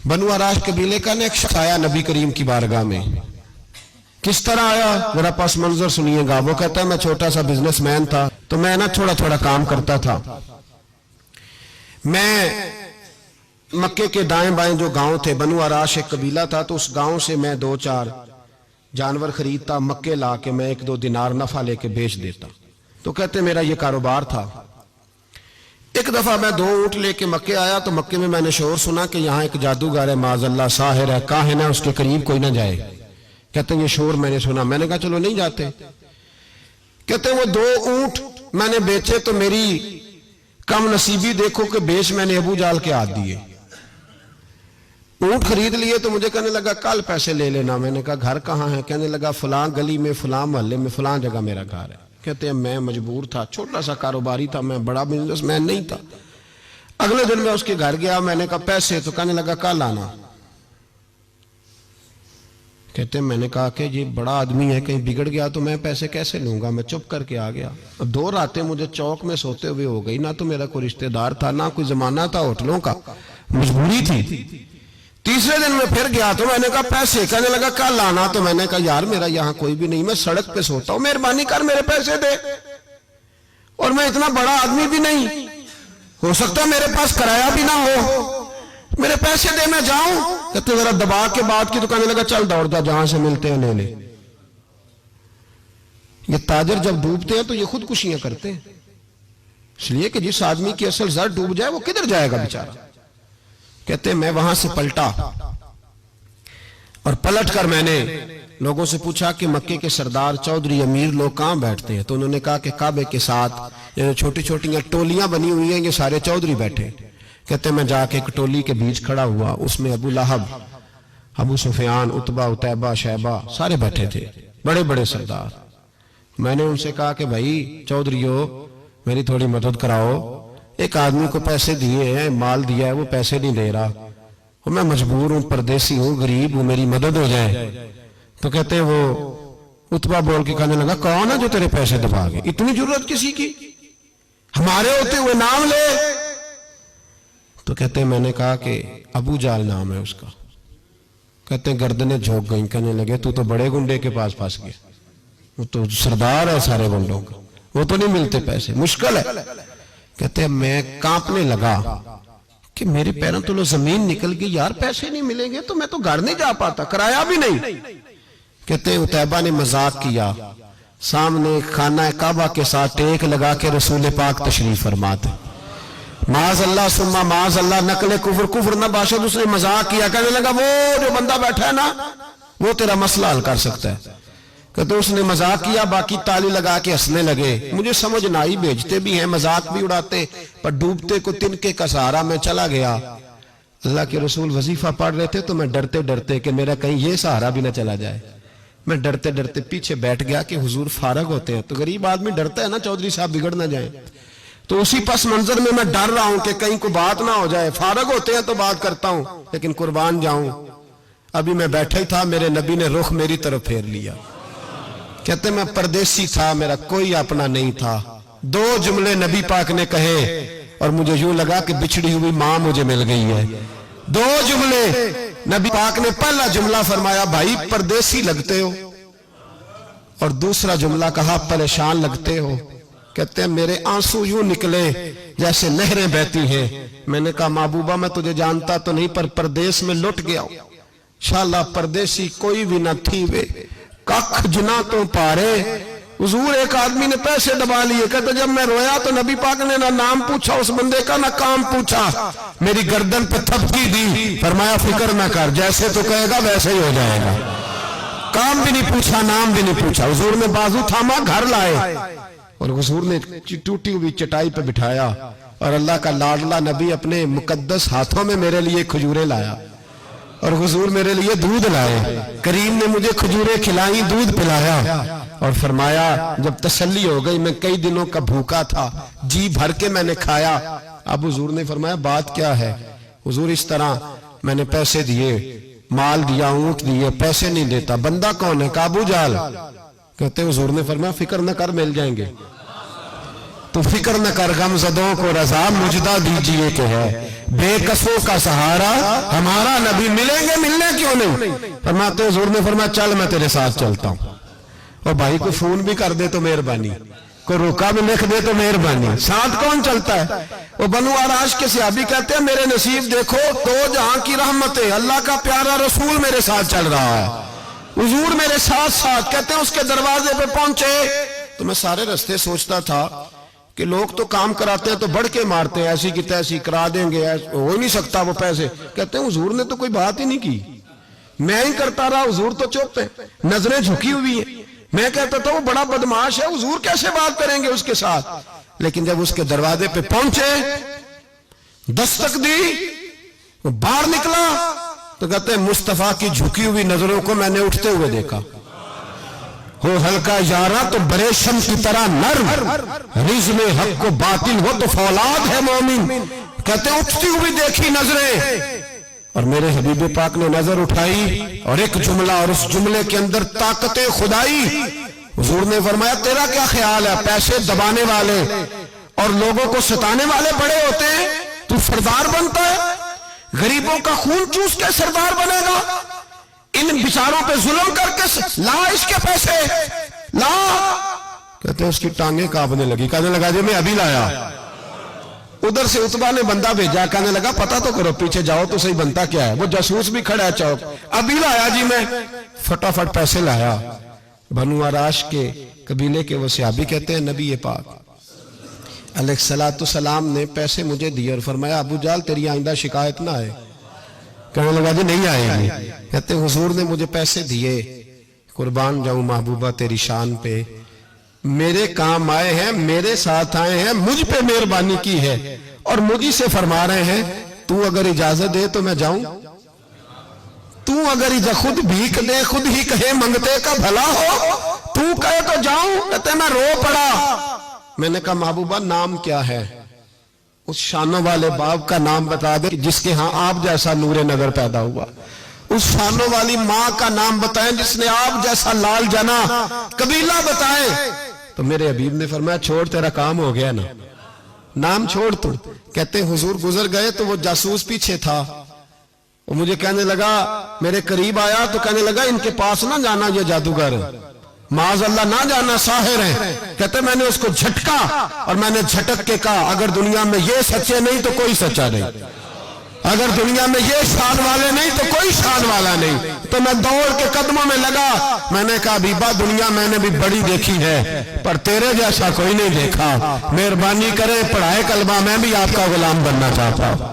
बनु आराश कबीले का ने एक शख्स आया नबी करीम की बारगाह में। किस तरह आया जरा पस मंजर सुनिएगा। वो कहता है मैं छोटा सा बिजनेसमैन था, तो मैं ना थोड़ा थोड़ा काम करता था। मैं मक्के के दाएं बाएं जो गांव थे, बनु आराश एक कबीला था, तो उस गांव से मैं 2-4 जानवर खरीदता, मक्के ला के मैं 1-2 दिनार नफा लेके बेच देता। तो कहते मेरा ये कारोबार था। एक दफा मैं 2 ऊंट लेके मक्के आया, तो मक्के में मैंने शोर सुना कि यहाँ एक जादूगर है, माज़अल्लाह साहिर है, काहिन है, उसके करीब कोई ना जाए। कहते ये शोर मैंने सुना। मैंने कहा चलो नहीं जाते। कहते वो 2 ऊंट मैंने बेचे तो मेरी कम नसीबी देखो कि बेच मैंने अबू जाल के हाथ दिए। ऊंट खरीद लिए तो मुझे कहने लगा कल पैसे ले लेना। मैंने कहा घर कहाँ है? कहने लगा फलां गली में, फलां मोहल्ले में, फलां जगह मेरा घर है। कहते हैं मैं मजबूर था, छोटा सा कारोबारी था, मैं बड़ा बिजनेसमैन नहीं था। अगले दिन मैं उसके घर गया, मैंने कहा पैसे? तो कहने लगा कल आना। कहते हैं मैंने कहा कि ये बड़ा आदमी है, कहीं बिगड़ गया तो मैं पैसे कैसे लूंगा? मैं चुप करके आ गया। अब 2 रातें मुझे चौक में सोते हुए हो गई। ना तो मेरा कोई रिश्तेदार था, ना कोई जमाना था होटलों का, मजबूरी थी। तीसरे दिन मैं फिर गया तो मैंने कहा पैसे? कहने लगा कल आना। तो मैंने कहा यार मेरा यहाँ कोई भी नहीं, मैं सड़क पे सोता हूं, मेहरबानी कर मेरे पैसे दे। और मैं इतना बड़ा आदमी भी नहीं, हो सकता मेरे पास किराया भी ना हो, मेरे पैसे दे मैं जाऊं। कहते जरा दबा के बात की। तो कहने लगा चल दौड़ जा, जहां से मिलते हैं ले ले। ये ताजर जब डूबते हैं तो ये खुदकुशियां करते हैं, इसलिए कि जिस आदमी की असल जर डूब जाए वो किधर जाएगा बेचारा। कहते मैं वहां से पलटा और पलट कर मैंने लोगों से पूछा कि मक्के के सरदार, चौधरी, अमीर लोग कहां बैठते हैं? तो उन्होंने कहा कि काबे के साथ ये छोटी छोटी टोलियां बनी हुई हैं, ये सारे चौधरी बैठे। कहते मैं जाके एक टोली के बीच खड़ा हुआ, उसमें अबू लहब, अबू सुफियान, उतबा, उतैबा, शैबा सारे बैठे थे, बड़े बड़े सरदार। मैंने उनसे कहा कि भाई चौधरीयो मेरी थोड़ी मदद कराओ, एक आदमी को पैसे दिए हैं, माल दिया है, वो पैसे नहीं दे रहा, और मैं मजबूर हूं, परदेसी हूं, गरीब हूं, मेरी मदद हो जाए। तो कहते वो उतबा बोल के कहने लगा कौन है जो तेरे पैसे दबा गए? इतनी जरूरत किसी की? हमारे होते हुए नाम ले। तो कहते मैंने कहा कि अबू जाल नाम है उसका। कहते गर्दनें झोंक गई। कहने लगे तू तो बड़े गुंडे के पास फंस गया, वो तो सरदार है सारे गुंडों का, वो तो नहीं मिलते पैसे, मुश्किल है। कहते मैं कांपने लगा कि मेरे पैरों तो जमीन निकल गई, यार पैसे नहीं मिलेंगे तो मैं तो घर नहीं जा पाता, किराया भी नहीं। कहते उतैबा ने मजाक किया, सामने खाना काबा के साथ टेक लगा के रसूल पाक तशरीफ फरमाते, माज़अल्लाह सुम्मा माज़अल्लाह, नकले कुफर, कुफर न बाशद। उसने मजाक किया, कहने लगा वो जो बंदा बैठा है ना वो तेरा मसला हल कर सकता है। कहते उसने मजाक किया, बाकी ताली लगा के हंसने लगे। मुझे समझ ना आई, भेजते भी हैं, मजाक भी उड़ाते, पर डूबते को तिनके का सहारा मैं चला गया। अल्लाह के रसूल वजीफा पढ़ रहे थे तो मैं डरते डरते कि मेरा कहीं ये सहारा भी ना चला जाए, मैं डरते डरते पीछे बैठ गया कि हुजूर फारग होते हैं। तो गरीब आदमी डरता है ना चौधरी साहब बिगड़ ना जाए, तो उसी पस मंजर में मैं डर रहा हूं कि कहीं को बात ना हो जाए। फारग होते हैं तो बात करता हूं, लेकिन कुर्बान जाऊं। अभी मैं बैठा ही था, मेरे नबी ने रुख मेरी तरफ फेर लिया। कहते मैं परदेसी था, मेरा कोई अपना नहीं था। 2 जुमले नबी पाक ने कहे और मुझे यूं लगा कि बिछड़ी हुई मां मुझे मिल गई है। 2 जुमले नबी पाक ने, पहला जुमला फरमाया भाई परदेसी लगते हो, और दूसरा जुमला कहा परेशान लगते हो। कहते हैं मेरे आंसू यूं निकले जैसे नहरें बहती हैं। मैंने कहा महबूबा मैं तुझे जानता तो नहीं, पर परदेश में लुट गया। शाला परदेसी कोई भी न थी वे, कख जुना तो पारे। हुजूर एक आदमी ने पैसे दबा लिए। कहते जब मैं रोया तो नबी पाक ने ना नाम पूछा उस बंदे का, ना काम पूछा, मेरी गर्दन पे थपकी दी, फरमाया फिक्र ना कर, जैसे तो कहेगा वैसे ही हो जाएगा। काम भी नहीं पूछा, नाम भी नहीं पूछा। हुजूर ने बाजू थामा, घर लाए, और हुजूर ने टूटी हुई चटाई पे बिठाया, और अल्लाह का लाडला नबी अपने मुकद्दस हाथों में मेरे लिए खजूरें लाया, और हुजूर मेरे लिए दूध लाए। करीम ने मुझे खजूरें खिलाई, दूध पिलाया, और फरमाया जब तसल्ली हो गई, मैं कई दिनों का भूखा था, जी भर के मैंने खाया। अब हुजूर ने फरमाया बात क्या है? हुजूर इस तरह मैंने पैसे दिए, माल दिया, ऊंट दिए, पैसे नहीं देता, बंदा कौन है? अबू जाल। कहते हुजूर ने फरमाया फिक्र न कर, मिल जाएंगे। तो फिक्र न कर, गमज़दों को रज़ा मुजदा दीजिए कि है, بے کسوں کا سہارا ہمارا نبی، ملیں گے ملنے کیوں نہیں؟ فرماتے حضور نے فرمایا چل میں تیرے ساتھ چلتا ہوں۔ اور بھائی کو فون بھی کر دے تو مہربانی، کوئی روکا بھی لکھ دے تو مہربانی، ساتھ کون چلتا ہے؟ وہ بنو آراش کے صحابی کہتے ہیں میرے نصیب دیکھو، دو جہاں کی رحمتیں، اللہ کا پیارا رسول میرے ساتھ چل رہا ہے، حضور میرے ساتھ ساتھ۔ کہتے ہیں اس کے دروازے پہ پہنچے تو میں سارے رستے سوچتا تھا کہ لوگ تو کام کراتے ہیں تو بڑھ کے مارتے ہیں، ایسی کی تیسی کرا دیں گے، ہو ہی نہیں سکتا وہ پیسے۔ کہتے ہیں حضور نے تو کوئی بات ہی نہیں کی، میں ہی کرتا رہا، حضور تو چپ ہے، نظریں جھکی ہوئی ہیں۔ میں کہتا تھا وہ بڑا بدماش ہے، حضور کیسے بات کریں گے اس کے ساتھ؟ لیکن جب اس کے دروازے پہ پہنچے، دستک دی، وہ باہر نکلا تو کہتے ہیں مصطفیٰ کی جھکی ہوئی نظروں کو میں نے اٹھتے ہوئے دیکھا۔ ہو ہلکا یارہ تو بریشم کی طرح نرم، رزم حق کو باطل ہو تو فولاد ہے مومن۔ کہتے ہیں اٹھتی ہوئی دیکھی نظریں، اور میرے حبیب پاک نے نظر اٹھائی اور ایک جملہ، اور اس جملے کے اندر طاقت خدائی۔ حضور نے فرمایا تیرا کیا خیال ہے؟ پیسے دبانے والے اور لوگوں کو ستانے والے بڑے ہوتے ہیں، تو سردار بنتا ہے؟ غریبوں کا خون چوس کے سردار بنے گا؟ ان بیچاروں پہ ظلم کر کے لا اس کے پیسے لا۔ کہتے ہیں اس کی ٹانگیں کانپنے لگی، کہنے لگا جی میں ابھی لایا۔ ادھر سے عتبہ نے بندہ بھیجا، کہنے لگا پتہ تو کرو، پیچھے جاؤ تو صحیح بنتا کیا ہے۔ وہ جاسوس بھی کھڑا ہے چوک، ابھی لایا جی میں، فٹافٹ پیسے لایا۔ بنو آراش کے قبیلے کے وہ صحابی کہتے ہیں نبی پاک علیہ السلام نے پیسے مجھے دیے اور فرمایا ابو جال تیری آئندہ شکایت نہ آئے۔ کہنے لگا جی نہیں آئے گی۔ کہتے ہیں حضور نے مجھے پیسے دیے، قربان جاؤں محبوبہ تیری شان پہ، میرے کام آئے ہیں، میرے ساتھ آئے ہیں، مجھ پہ مہربانی کی ہے، اور مجھ سے فرما رہے ہیں تو اگر اجازت دے تو میں جاؤں، تو اگر خود بھیک دے، خود ہی کہے منگتے کا بھلا ہو، تو کہے تو جاؤں۔ کہتے ہیں میں رو پڑا۔ میں نے کہا محبوبہ نام کیا ہے؟ اس شانوں والے باپ کا نام بتا دے جس کے ہاں آپ جیسا نور نظر پیدا ہوا، اس شانوں والی ماں کا نام بتائیں جس نے آپ جیسا لال جنا، قبیلہ بتائیں۔ تو میرے حبیب نے فرمایا چھوڑ تیرا کام ہو گیا نا، نام چھوڑ تو۔ کہتے ہیں حضور گزر گئے تو وہ جاسوس پیچھے تھا، وہ مجھے کہنے لگا، میرے قریب آیا تو کہنے لگا ان کے پاس نہ جانا، یہ جادوگر معاذ اللہ نہ جانا، ساحر ہیں۔ کہتے میں نے اس کو جھٹکا اور میں نے جھٹک کے کہا اگر دنیا میں یہ سچے نہیں تو کوئی سچا نہیں، اگر دنیا میں یہ شان والے نہیں تو کوئی شان والا نہیں۔ تو میں دوڑ کے قدموں میں لگا، میں نے کہا حبیبہ دنیا میں نے بھی بڑی دیکھی ہے پر تیرے جیسا کوئی نہیں دیکھا، مہربانی کرے پڑھائے کلمہ، میں بھی آپ کا غلام بننا چاہتا ہوں۔